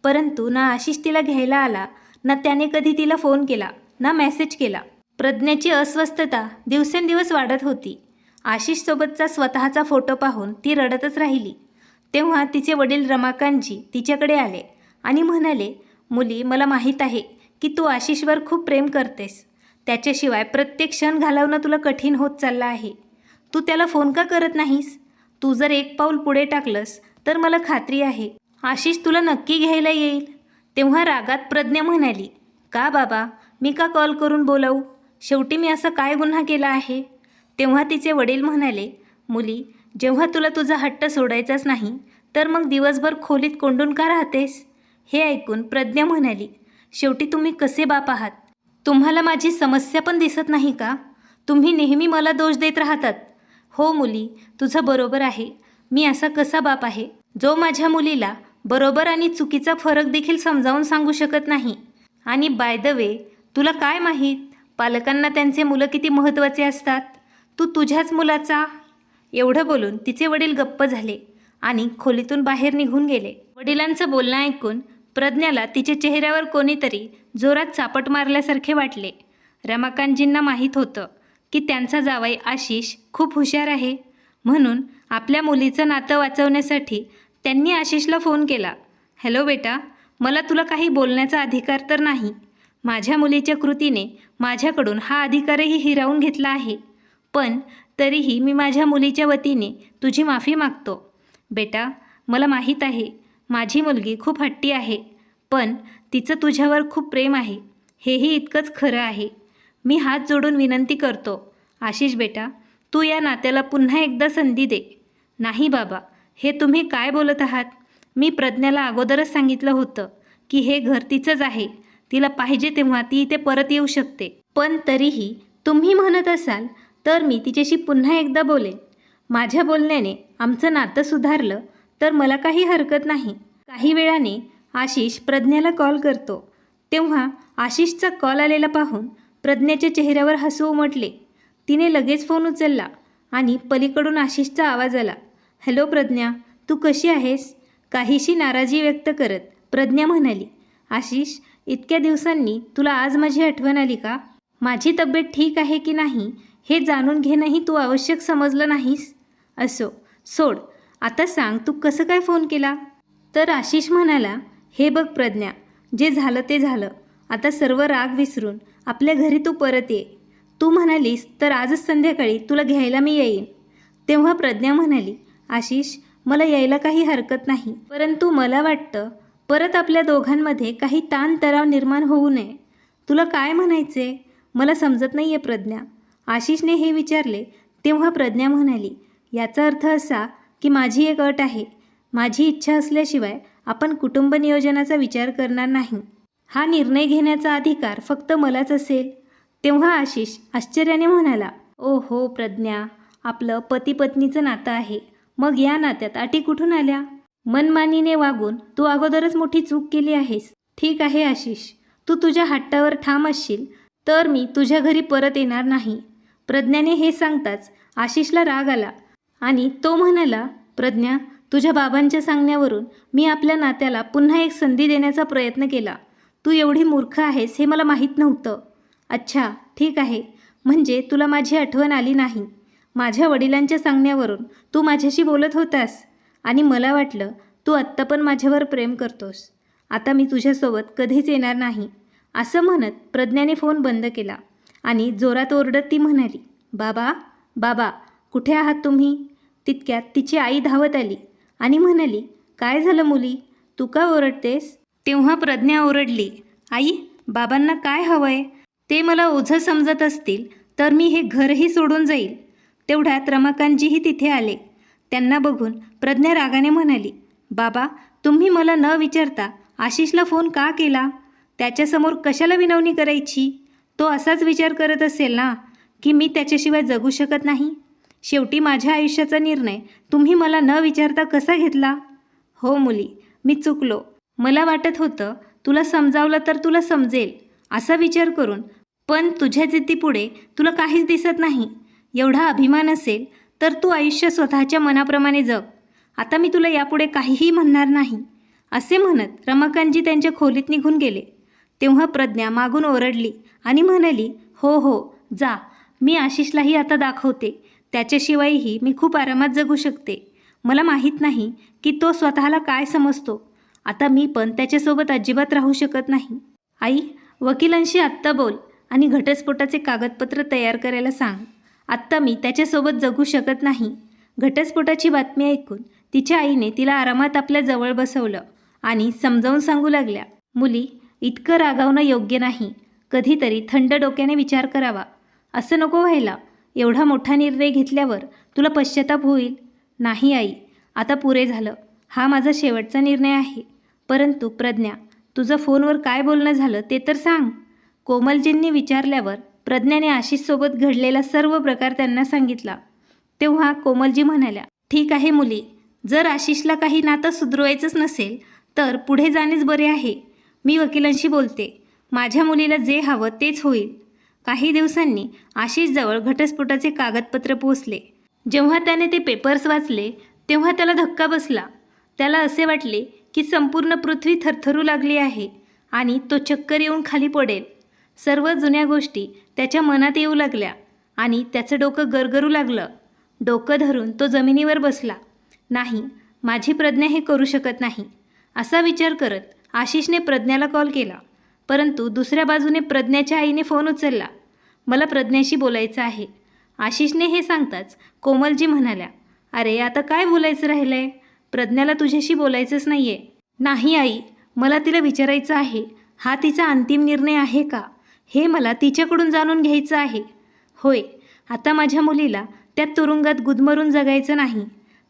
परंतु ना आशिष तिला घ्यायला आला, ना त्याने कधी तिला फोन केला, ना मेसेज केला. प्रज्ञाची अस्वस्थता दिवसेंदिवस वाढत होती. आशिषसोबतचा स्वतःचा फोटो पाहून ती रडतच राहिली. तेव्हा तिचे वडील रमाकांतजी तिच्याकडे आले आणि म्हणाले, मुली, मला माहीत आहे की तू आशिषवर खूप प्रेम करतेस. त्याच्याशिवाय प्रत्येक क्षण घालवणं तुला कठीण होत चाललं आहे. तू त्याला फोन का करत नाहीस? तू जर एक पाऊल पुढे टाकलंस तर मला खात्री आहे आशिष तुला नक्की घ्यायला येईल. तेव्हा रागात प्रज्ञा म्हणाली, का बाबा, मी का कॉल करून बोलावू? शेवटी मी असा काय गुन्हा केला आहे? तेव्हा तिचे वडील म्हणाले, मुली, जेव्हा तुला तुझा हट्ट सोडायचाच नाही तर मग दिवसभर खोलीत कोंडून का राहतेस? हे ऐकून प्रज्ञा म्हणाली, शेवटी तुम्ही कसे बाप आहात? तुम्हाला माझी समस्या पण दिसत नाही का? तुम्ही नेहमी मला दोष देत राहतात. हो मुली, तुझं बरोबर आहे. मी असा कसा बाप आहे जो माझ्या मुलीला बरोबर आणि चुकीचा फरक देखील समजावून सांगू शकत नाही? आणि बाय द वे, तुला काय माहीत पालकांना त्यांचे मुलं किती महत्त्वाचे असतात? तू तुझ्याच मुलाचा. एवढं बोलून तिचे वडील गप्प झाले आणि खोलीतून बाहेर निघून गेले. वडिलांचं बोलणं ऐकून प्रज्ञाला तिच्या चेहऱ्यावर कोणीतरी जोरात चापट मारल्यासारखे वाटले. रमाकांतजींना माहीत होतं की त्यांचा जावई आशिष खूप हुशार आहे. म्हणून आपल्या मुलीचं नातं वाचवण्यासाठी त्यांनी आशिषला फोन केला. हॅलो बेटा, मला तुला काही बोलण्याचा अधिकार तर नाही. माझ्या मुलीच्या कृतीने माझ्याकडून हा अधिकारही हिरावून घेतला आहे. पण तरीही मी माझ्या मुलीच्या वतीने तुझी माफी मागतो. बेटा, मला माहीत आहे माझी मुलगी खूप हट्टी आहे, पण तिचं तुझ्यावर खूप प्रेम आहे, हेही इतकंच खरं आहे. मी हात जोडून विनंती करतो, आशिष बेटा, तू या नात्याला पुन्हा एकदा संधी दे. नाही बाबा, हे तुम्ही काय बोलत आहात? मी प्रज्ञाला अगोदरच सांगितलं होतं की हे घर तिचंच आहे. तिला पाहिजे तेव्हा ती इथे परत येऊ शकते. पण तरीही तुम्ही म्हणत असाल तर मी तिच्याशी पुन्हा एकदा बोलेन. माझ्या बोलण्याने आमचं नातं सुधारलं तर मला काही हरकत नाही. काही वेळाने आशिष प्रज्ञाला कॉल करतो. तेव्हा आशिषचा कॉल आलेला पाहून प्रज्ञाच्या चेहऱ्यावर हसू उमटले. तिने लगेच फोन उचलला आणि पलीकडून आशिषचा आवाज आला. हॅलो प्रज्ञा, तू कशी आहेस? काहीशी नाराजी व्यक्त करत प्रज्ञा म्हणाली, आशिष, इतक्या दिवसांनी तुला आज माझी आठवण आली का? माझी तब्येत ठीक आहे की नाही हे जाणून घेणंही तू आवश्यक समजलं नाहीस. असो, सोड. आता सांग, तू कसं काय फोन केला? तर आशिष म्हणाला, हे बघ प्रज्ञा, जे झालं ते झालं. आता सर्व राग विसरून आपल्या घरी तू परत ये. तू म्हणालीस तर आजच संध्याकाळी तुला घ्यायला मी येईन. तेव्हा प्रज्ञा म्हणाली, आशिष, मला यायला काही हरकत नाही, परंतु मला वाटतं परत आपल्या दोघांमध्ये काही ताणतणाव निर्माण होऊ नये. तुला काय म्हणायचे? मला समजत नाही आहे प्रज्ञा. आशिषने हे विचारले. तेव्हा प्रज्ञा म्हणाली, याचा अर्थ असा की माझी एक अट आहे. माझी इच्छा असल्याशिवाय आपण कुटुंब नियोजनाचा विचार करणार नाही. हा निर्णय घेण्याचा अधिकार फक्त मलाच असेल. तेव्हा आशिष आश्चर्याने म्हणाला, ओ हो प्रज्ञा, आपलं पती पत्नीचं नातं आहे, मग या नात्यात अटी कुठून आल्या? मनमानीने वागून तू अगोदरच मोठी चूक केली आहेस. ठीक आहे आशिष, तू तुझ्या हट्टावर ठाम असशील तर मी तुझ्या घरी परत येणार नाही. प्रज्ञाने हे सांगताच आशिषला राग आला आणि तो म्हणाला, प्रज्ञा, तुझ्या बाबांच्या सांगण्यावरून मी आपल्या नात्याला पुन्हा एक संधी देण्याचा प्रयत्न केला. तू एवढी मूर्ख आहेस हे मला माहीत नव्हतं. अच्छा, ठीक आहे, म्हणजे तुला माझी आठवण आली नाही. माझ्या वडिलांच्या सांगण्यावरून तू माझ्याशी बोलत होतास आणि मला वाटलं तू आत्ता पण माझ्यावर प्रेम करतोस. आता मी तुझ्यासोबत कधीच येणार नाही. असं म्हणत प्रज्ञाने फोन बंद केला आणि जोरात ओरडत ती म्हणाली, बाबा, बाबा, कुठे आहात तुम्ही? तितक्यात तिची आई धावत आली आणि म्हणाली, काय झालं मुली, तू का ओरडतेस? तेव्हा प्रज्ञा ओरडली, आई, बाबांना काय हवंय? ते मला ओझं समजत असतील तर मी हे घरही सोडून जाईल. तेवढ्यात रमाकांतजीही तिथे आले. त्यांना बघून प्रज्ञा रागाने म्हणाली, बाबा, तुम्ही मला न विचारता आशिषला फोन का केला? त्याच्यासमोर कशाला विनवणी करायची? तो असाच विचार करत असेल ना की मी त्याच्याशिवाय जगू शकत नाही. शेवटी माझ्या आयुष्याचा निर्णय तुम्ही मला न विचारता कसा घेतला? हो मुली, मी चुकलो. मला वाटत होतं तुला समजावलं तर तुला समजेल असा विचार करून, पण तुझ्या जिद्दीपुढे तुला काहीच दिसत नाही. एवढा अभिमान असेल तर तू आयुष्य स्वतःच्या मनाप्रमाणे जग. आता मी तुला यापुढे काहीही म्हणणार नाही. असे म्हणत रमाकांतजी त्यांच्या खोलीत निघून गेले. तेव्हा प्रज्ञा मागून ओरडली आणि म्हणाली, हो हो जा, मी आशिषलाही आता दाखवते. त्याच्याशिवायही मी खूप आरामात जगू शकते. मला माहीत नाही की तो स्वतःला काय समजतो. आता मी पण त्याच्यासोबत अजिबात राहू शकत नाही. आई, वकिलांशी आत्ता बोल आणि घटस्फोटाचे कागदपत्र तयार करायला सांग. आत्ता मी त्याच्यासोबत जगू शकत नाही. घटस्फोटाची बातमी ऐकून तिच्या आईने तिला आरामात आपल्या जवळ बसवलं आणि समजावून सांगू लागल्या, मुली, इतकं रागावणं योग्य नाही. कधीतरी थंड डोक्याने विचार करावा. असं नको व्हायला. एवढा मोठा निर्णय घेतल्यावर तुला पश्चाताप होईल. नाही आई, आता पुरे झालं. हा माझा शेवटचा निर्णय आहे. परंतु प्रज्ञा, तुझं फोनवर काय बोलणं झालं ते तर सांग. कोमलजींनी विचारल्यावर प्रज्ञाने आशिषसोबत घडलेला सर्व प्रकार त्यांना सांगितला. तेव्हा कोमलजी म्हणाल्या, ठीक आहे मुली, जर आशिषला काही नातं सुधरवायचंच नसेल तर पुढे जाणेच बरे आहे. मी वकिलांशी बोलते. माझ्या मुलीला जे हवं तेच होईल. काही दिवसांनी आशिषजवळ घटस्फोटाचे कागदपत्र पोहोचले. जेव्हा त्याने ते पेपर्स वाचले तेव्हा त्याला धक्का बसला. त्याला असे वाटले की संपूर्ण पृथ्वी थरथरू लागली आहे आणि तो चक्कर येऊन खाली पडेल. सर्व जुन्या गोष्टी त्याच्या मनात येऊ लागल्या आणि त्याचं डोकं गरगरू लागलं. डोकं धरून तो जमिनीवर बसला. नाही, माझी प्रज्ञा हे करू शकत नाही असा विचार करत आशिषने प्रज्ञाला कॉल केला. परंतु दुसऱ्या बाजूने प्रज्ञाच्या आईने फोन उचलला. मला प्रज्ञाशी बोलायचं आहे. आशिषने हे सांगताच कोमलजी म्हणाल्या, अरे आता काय बोलायचं राहिलं आहे? प्रज्ञाला तुझ्याशी बोलायचंच नाही आहे. नाही आई, मला तिला विचारायचं आहे, हा तिचा अंतिम निर्णय आहे का, हे मला तिच्याकडून जाणून घ्यायचं आहे. होय, आता माझ्या मुलीला त्या तुरुंगात गुदमरून जगायचं नाही.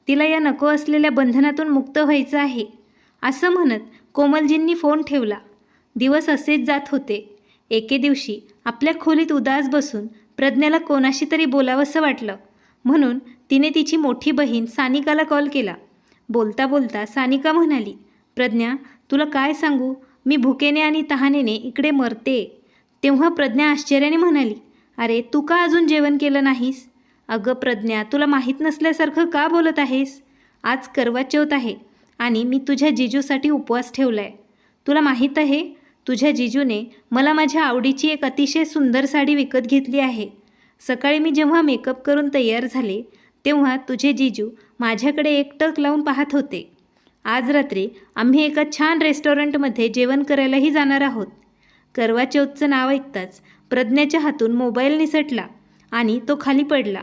तिला या नको असलेल्या बंधनातून मुक्त व्हायचं आहे. असं म्हणत कोमलजींनी फोन ठेवला. दिवस असेच जात होते. एके दिवशी आपल्या खोलीत उदास बसून प्रज्ञाला कोणाशी तरी बोलावंसं वाटलं. म्हणून तिने तिची मोठी बहीण सानिकाला कॉल केला. बोलता बोलता सानिका म्हणाली, प्रज्ञा, तुला काय सांगू, मी भुकेने आणि तहानेने इकडे मरते. तेव्हा प्रज्ञा आश्चर्याने म्हणाली, अरे तू का अजून जेवण केलं नाहीस? अगं प्रज्ञा, तुला माहीत नसल्यासारखं का बोलत आहेस? आज करवा चौथ आहे आणि मी तुझ्या जिजूसाठी उपवास ठेवला आहे. तुला माहीत आहे, तुझ्या जिजूने मला माझ्या आवडीची एक अतिशय सुंदर साडी विकत घेतली आहे. सकाळी मी जेव्हा मेकअप करून तयार झाले तेव्हा तुझे जिजू माझ्याकडे एकटक लावून पाहत होते. आज रात्री आम्ही एका छान रेस्टॉरंटमध्ये जेवण करायलाही जाणार आहोत. करवा चौथचं नाव ऐकताच प्रज्ञाच्या हातून मोबाईल निसटला आणि तो खाली पडला.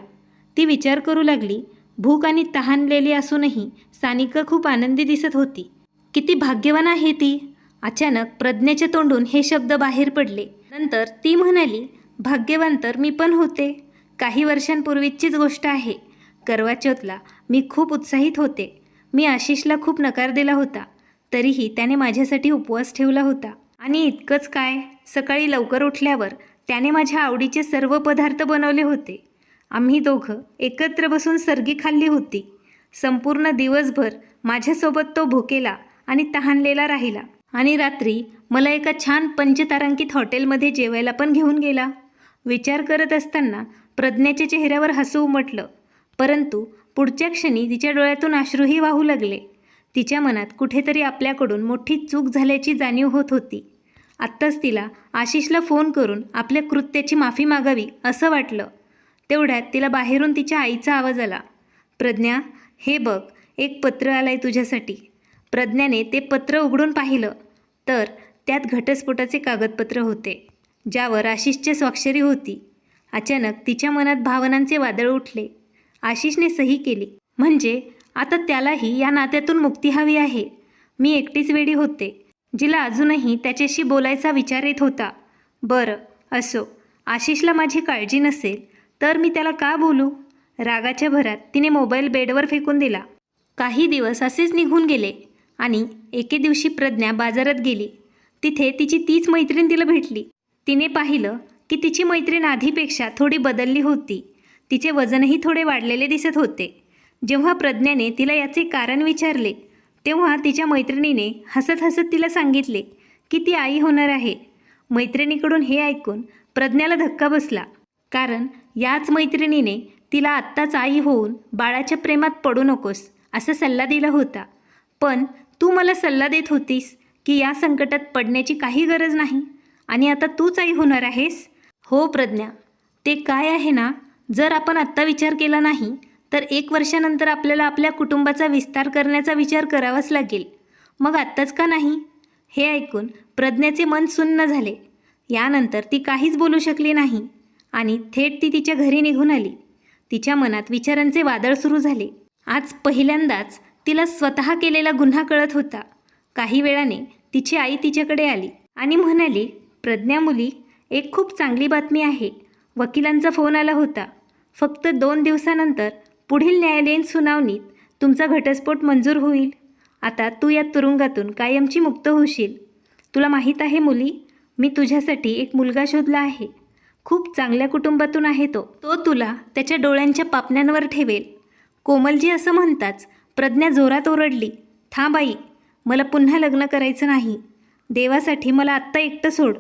ती विचार करू लागली. भूक आणि तहानलेली असूनही सानिका खूप आनंदी दिसत होती. किती भाग्यवान आहे ती. अचानक प्रज्ञेच्या तोंडून हे शब्द बाहेर पडले. नंतर ती म्हणाली, भाग्यवान तर मी पण होते. काही वर्षांपूर्वीचीच गोष्ट आहे. करवा चौथला मी खूप उत्साहित होते. मी आशिषला खूप नकार दिला होता, तरीही त्याने माझ्यासाठी उपवास ठेवला होता. आणि इतकंच काय, सकाळी लवकर उठल्यावर त्याने माझ्या आवडीचे सर्व पदार्थ बनवले होते. आम्ही दोघं एकत्र बसून सर्गी खाल्ली होती. संपूर्ण दिवसभर माझ्यासोबत तो भुकेला आणि तहानलेला राहिला आणि रात्री मला एका छान पंचतारांकित हॉटेलमध्ये जेवायला पण घेऊन गेला. विचार करत असताना प्रज्ञेच्या चेहऱ्यावर हसू उमटलं. परंतु पुढच्या क्षणी तिच्या डोळ्यातून अश्रूही वाहू लागले. तिच्या मनात कुठेतरी आपल्याकडून मोठी चूक झाल्याची जाणीव होत होती. आत्ताच तिला आशिषला फोन करून आपल्या कृत्याची माफी मागावी असं वाटलं. तेवढ्यात तिला बाहेरून तिच्या आईचा आवाज आला, प्रज्ञा, हे बघ, एक पत्र आलंय तुझ्यासाठी. प्रज्ञाने ते पत्र उघडून पाहिलं तर त्यात घटस्फोटाचे कागदपत्र होते, ज्यावर आशिषची स्वाक्षरी होती. अचानक तिच्या मनात भावनांचे वादळ उठले. आशिषने सही केली, म्हणजे आता त्यालाही या नात्यातून मुक्ती हवी आहे. मी एकटीच वेडी होते, जिला अजूनही त्याच्याशी बोलायचा विचार येत होता. बरं, असो, आशिषला माझी काळजी नसेल तर मी त्याला का बोलू? रागाच्या भरात तिने मोबाईल बेडवर फेकून दिला. काही दिवस असेच निघून गेले आणि एके दिवशी प्रज्ञा बाजारात गेली. तिथे तिची तीच मैत्रीण तिला भेटली. तिने पाहिलं की तिची मैत्रीण आधीपेक्षा थोडी बदलली होती. तिचे वजनही थोडे वाढलेले दिसत होते. जेव्हा प्रज्ञाने तिला याचे कारण विचारले तेव्हा तिच्या मैत्रिणीने हसत हसत तिला सांगितले की ती आई होणार आहे. मैत्रिणीकडून हे ऐकून प्रज्ञाला धक्का बसला, कारण याच मैत्रिणीने तिला आत्ताच आई होऊन बाळाच्या प्रेमात पडू नकोस असा सल्ला दिला होता. पण तू मला सल्ला देत होतीस की या संकटात पडण्याची काही गरज नाही आणि आता तूच आई होणार आहेस. हो प्रज्ञा, ते काय आहे ना, जर आपण आत्ता विचार केला नाही तर 1 वर्षानंतर आपल्याला आपल्या कुटुंबाचा विस्तार करण्याचा विचार करावाच लागेल. मग आत्ताच का नाही? हे ऐकून प्रज्ञाचे मन सुन्न झाले. यानंतर ती काहीच बोलू शकली नाही आणि थेट ती तिच्या घरी निघून आली. तिच्या मनात विचारांचे वादळ सुरू झाले. आज पहिल्यांदाच तिला स्वतः केलेला गुन्हा कळत होता. काही वेळाने तिची आई तिच्याकडे आली आणि म्हणाली, प्रज्ञा मुली, एक खूप चांगली बातमी आहे. वकिलांचा फोन आला होता. फक्त 2 दिवसानंतर पुढील न्यायालयीन सुनावणीत तुमचा घटस्फोट मंजूर होईल. आता तू या तुरुंगातून कायमची मुक्त होशील. तुला माहीत आहे मुली, मी तुझ्यासाठी एक मुलगा शोधला आहे. खूप चांगल्या कुटुंबातून आहे तो तुला त्याच्या डोळ्यांच्या पापण्यांवर ठेवेल. कोमलजी असं म्हणताच प्रज्ञा जोरात ओरडली, थांब आई, मला पुन्हा लग्न करायचं नाही. देवासाठी मला आत्ता एकटं सोड.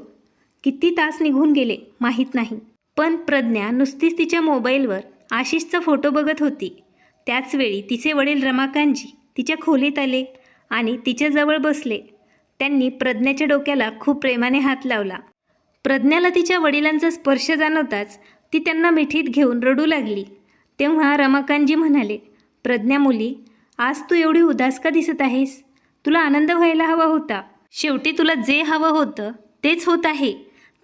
किती तास निघून गेले माहीत नाही. पण प्रज्ञा नुसतीच तिच्या मोबाईलवर आशिषचा फोटो बघत होती. त्याचवेळी तिचे वडील रमाकांतजी तिच्या खोलीत आले आणि तिच्याजवळ बसले. त्यांनी प्रज्ञाच्या डोक्याला खूप प्रेमाने हात लावला. प्रज्ञाला तिच्या वडिलांचा स्पर्श जाणवताच ती त्यांना मिठीत घेऊन रडू लागली. तेव्हा रमाकांतजी म्हणाले, प्रज्ञा मुली, आज तू एवढी उदास का दिसत आहेस? तुला आनंद व्हायला हवा होता. शेवटी तुला जे हवं होतं तेच होत आहे.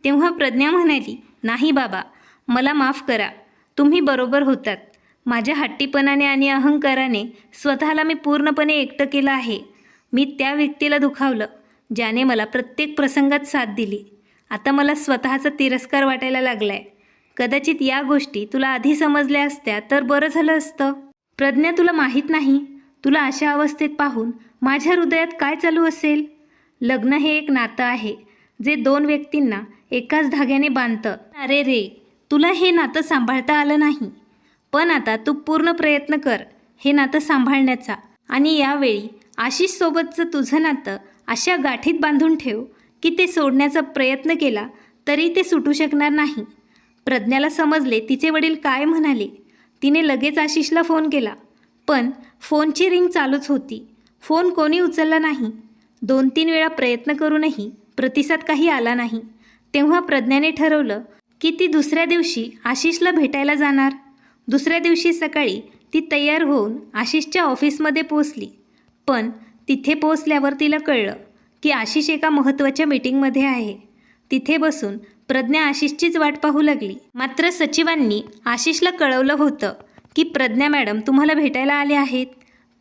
तेव्हा प्रज्ञा म्हणाली, नाही बाबा, मला माफ करा. तुम्ही बरोबर होतात. माझ्या हट्टीपणाने आणि अहंकाराने स्वतःला मी पूर्णपणे एकटं केलं आहे. मी त्या व्यक्तीला दुखावलं ज्याने मला प्रत्येक प्रसंगात साथ दिली. आता मला स्वतःचा तिरस्कार वाटायला लागलाय. कदाचित या गोष्टी तुला आधी समजल्या असत्या तर बरं झालं असतं. प्रज्ञा, तुला माहीत नाही, तुला अशा अवस्थेत पाहून माझ्या हृदयात काय चालू असेल. लग्न हे एक नातं आहे जे 2 व्यक्तींना एकाच धाग्याने बांधतं. अरे रे, तुला हे नातं सांभाळता आलं नाही, पण आता तू पूर्ण प्रयत्न कर हे नातं सांभाळण्याचा. आणि यावेळी आशिषसोबतचं तुझं नातं अशा गाठीत बांधून ठेव की ते सोडण्याचा प्रयत्न केला तरी ते सुटू शकणार नाही. प्रज्ञाला समजले तिचे वडील काय म्हणाले. तिने लगेच आशिषला फोन केला, पण फोनची रिंग चालूच होती. फोन कोणी उचलला नाही. 2-3 वेळा प्रयत्न करूनही प्रतिसाद काही आला नाही. तेव्हा प्रज्ञाने ठरवलं की ती दुसऱ्या दिवशी आशिषला भेटायला जाणार. दुसऱ्या दिवशी सकाळी ती तयार होऊन आशिषच्या ऑफिसमध्ये पोचली. पण तिथे पोचल्यावर तिला कळलं की आशिष एका महत्त्वाच्या मीटिंगमध्ये आहे. तिथे बसून प्रज्ञा आशिषचीच वाट पाहू लागली. मात्र सचिवांनी आशिषला कळवलं होतं की प्रज्ञा मॅडम तुम्हाला भेटायला आले आहेत,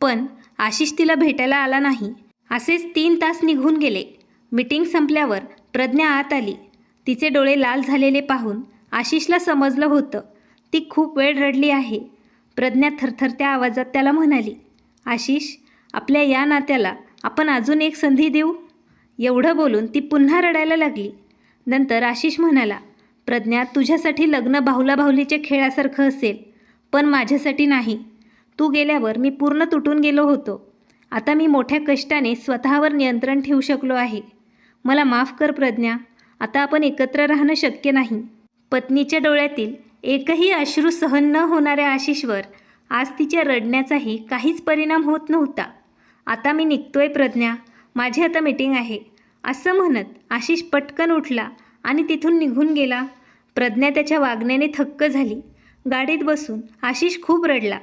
पण आशिष तिला भेटायला आला नाही. असेच 3 तास निघून गेले. मीटिंग संपल्यावर प्रज्ञा आत आली. तिचे डोळे लाल झालेले पाहून आशिषला समजलं होतं ती खूप वेळ रडली आहे. प्रज्ञा थरथरत्या आवाजात त्याला म्हणाली, आशिष, आपल्या या नात्याला आपण अजून एक संधी देऊ. एवढं बोलून ती पुन्हा रडायला लागली. नंतर आशिष म्हणाला, प्रज्ञा, तुझ्यासाठी लग्न बाहुलाबाहुलीच्या खेळासारखं असेल, पण माझ्यासाठी नाही. तू गेल्यावर मी पूर्ण तुटून गेलो होतो. आता मी मोठ्या कष्टाने स्वतःवर नियंत्रण ठेवू शकलो आहे. मला माफ कर प्रज्ञा. आता आपण एकत्र राहणं शक्य नाही. पत्नीच्या डोळ्यातील एकही अश्रू सहन न होणाऱ्या आशिषवर आज तिच्या रडण्याचाही काहीच परिणाम होत नव्हता. आता मी निघतोय प्रज्ञा, माझी आता मीटिंग आहे. असं म्हणत आशिष पटकन उठला आणि तिथून निघून गेला. प्रज्ञा त्याच्या वागण्याने थक्क झाली. गाडीत बसून आशिष खूप रडला.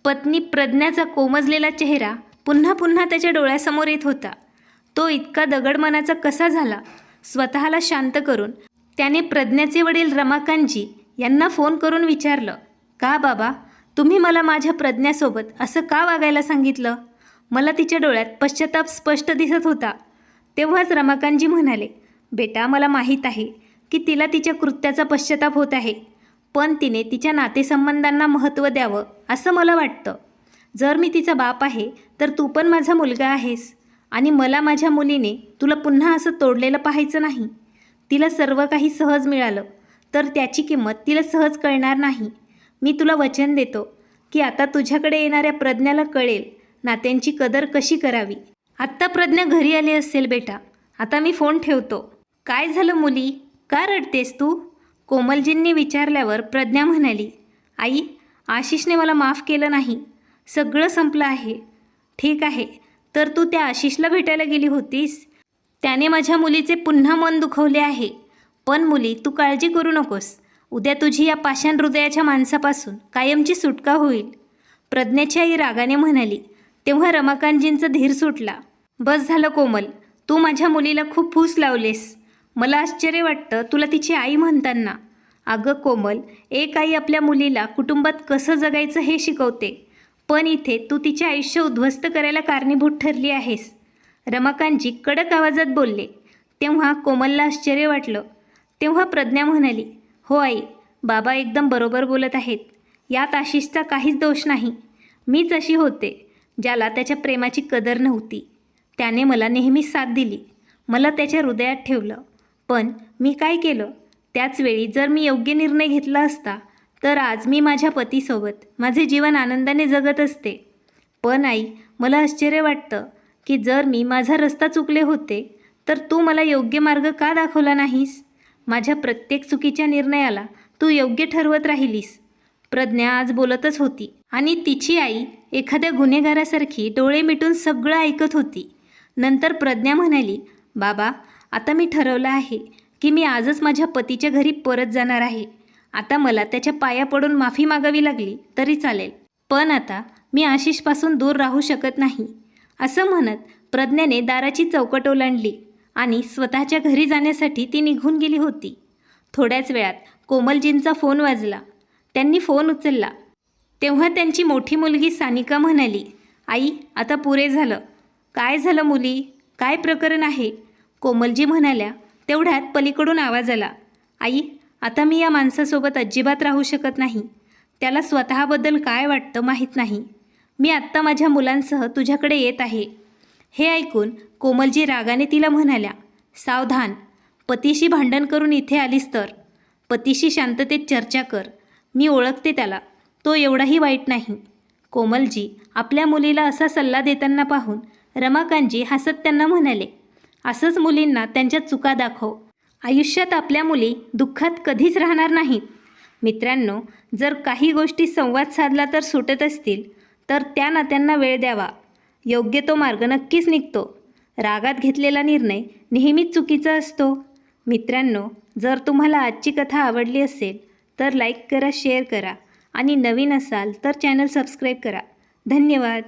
पत्नी प्रज्ञाचा कोमजलेला चेहरा पुन्हा पुन्हा त्याच्या डोळ्यासमोर येत होता. तो इतका दगड मनाचा कसा झाला? स्वतःला शांत करून त्याने प्रज्ञाचे वडील रमाकांतजी यांना फोन करून विचारलं, का बाबा, तुम्ही मला माझ्या प्रज्ञासोबत असं का वागायला सांगितलं? मला तिच्या डोळ्यात पश्चाताप स्पष्ट दिसत होता. तेव्हाच रमाकांतजी म्हणाले, बेटा, मला माहीत आहे की तिला तिच्या कृत्याचा पश्चाताप होत आहे, पण तिने तिच्या नातेसंबंधांना महत्त्व द्यावं असं मला वाटतं. जर मी तिचा बाप आहे तर तू पण माझा मुलगा आहेस आणि मला माझ्या मुलीने तुला पुन्हा असं तोडलेलं पाहायचं नाही. तिला सर्व काही सहज मिळालं तर त्याची किंमत तिला सहज कळणार नाही. मी तुला वचन देतो की आता तुझ्याकडे येणाऱ्या प्रज्ञाला कळेल नात्यांची कदर कशी करावी. आत्ता प्रज्ञा घरी आली असेल बेटा. आता मी फोन ठेवतो. काय झालं मुली, का रडतेस तू? कोमलजींनी विचारल्यावर प्रज्ञा म्हणाली, आई, आशिषने मला माफ केलं नाही. सगळं संपलं आहे. ठीक आहे, तर तू त्या आशिषला भेटायला गेली होतीस. त्याने माझ्या मुलीचे पुन्हा मन दुखवले आहे. पण मुली, तू काळजी करू नकोस. उद्या तुझी या पाषाण हृदयाच्या माणसापासून कायमची सुटका होईल. प्रज्ञेची आई रागाने म्हणाली. तेव्हा रमाकांतजींचा धीर सुटला. बस झालं कोमल, तू माझ्या मुलीला खूप फूस लावलेस. मला आश्चर्य वाटतं तुला तिची आई म्हणताना. अगं कोमल, एक आई आपल्या मुलीला कुटुंबात कसं जगायचं हे शिकवते, पण इथे तू तिचे आयुष्य उद्ध्वस्त करायला कारणीभूत ठरली आहेस. रमाकांतजी कडक आवाजात बोलले. तेव्हा कोमलला आश्चर्य वाटलं. तेव्हा प्रज्ञा म्हणाली, हो आई, बाबा एकदम बरोबर बोलत आहेत. यात आशिषचा काहीच दोष नाही. मीच अशी होते ज्याला त्याच्या प्रेमाची कदर नव्हती. त्याने मला नेहमी साथ दिली, मला त्याच्या हृदयात ठेवलं. पण मी काय केलं? त्याचवेळी जर मी योग्य निर्णय घेतला असता तर आज मी माझ्या पतीसोबत माझे जीवन आनंदाने जगत असते. पण आई, मला आश्चर्य वाटतं की जर मी माझा रस्ता चुकले होते तर तू मला योग्य मार्ग का दाखवला नाहीस? माझ्या प्रत्येक चुकीच्या निर्णयाला तू योग्य ठरवत राहिलीस. प्रज्ञा आज बोलतच होती आणि तिची आई एखाद्या गुन्हेगारासारखी डोळे मिटून सगळं ऐकत होती. नंतर प्रज्ञा म्हणाली, बाबा, आता मी ठरवलं आहे की मी आजच माझ्या पतीच्या घरी परत जाणार आहे. आता मला त्याच्या पाया पडून माफी मागावी लागली तरी चालेल, पण आता मी आशिषपासून दूर राहू शकत नाही. असं म्हणत प्रज्ञाने दाराची चौकट ओलांडली आणि स्वतःच्या घरी जाण्यासाठी ती निघून गेली होती. थोड्याच वेळात कोमलजींचा फोन वाजला. त्यांनी फोन उचलला. तेव्हा त्यांची मोठी मुलगी सानिका म्हणाली, आई, आता पुरे झालं. काय झालं मुली, काय प्रकरण आहे? कोमलजी म्हणाल्या. तेवढ्यात पलीकडून आवाज आला, आई, आता मी या माणसासोबत अजिबात राहू शकत नाही. त्याला स्वतःबद्दल काय वाटतं माहीत नाही. मी आत्ता माझ्या मुलांसह तुझ्याकडे येत आहे. हे ऐकून कोमलजी रागाने तिला म्हणाल्या, सावधान, पतीशी भांडण करून इथे आलीस तर पतीशी शांततेत चर्चा कर. मी ओळखते त्याला, तो एवढाही वाईट नाही. कोमलजी आपल्या मुलीला असा सल्ला देताना पाहून रमाकांतजी हसत त्यांना म्हणाले, असंच मुलींना त्यांच्या चुका दाखव. आयुष्यात आपल्या मुली दुःखात कधीच राहणार नाहीत. मित्रांनो, जर काही गोष्टी संवाद साधला तर सुटत असतील तर त्या नात्यांना वेळ द्यावा. योग्य तो मार्ग नक्कीच निघतो. रागात घेतलेला निर्णय नेहमीच चुकीचा असतो. मित्रांनो, जर तुम्हाला आजची कथा आवडली असेल तर लाईक करा, शेअर करा आणि नवीन असाल तर चॅनल सबस्क्राईब करा. धन्यवाद.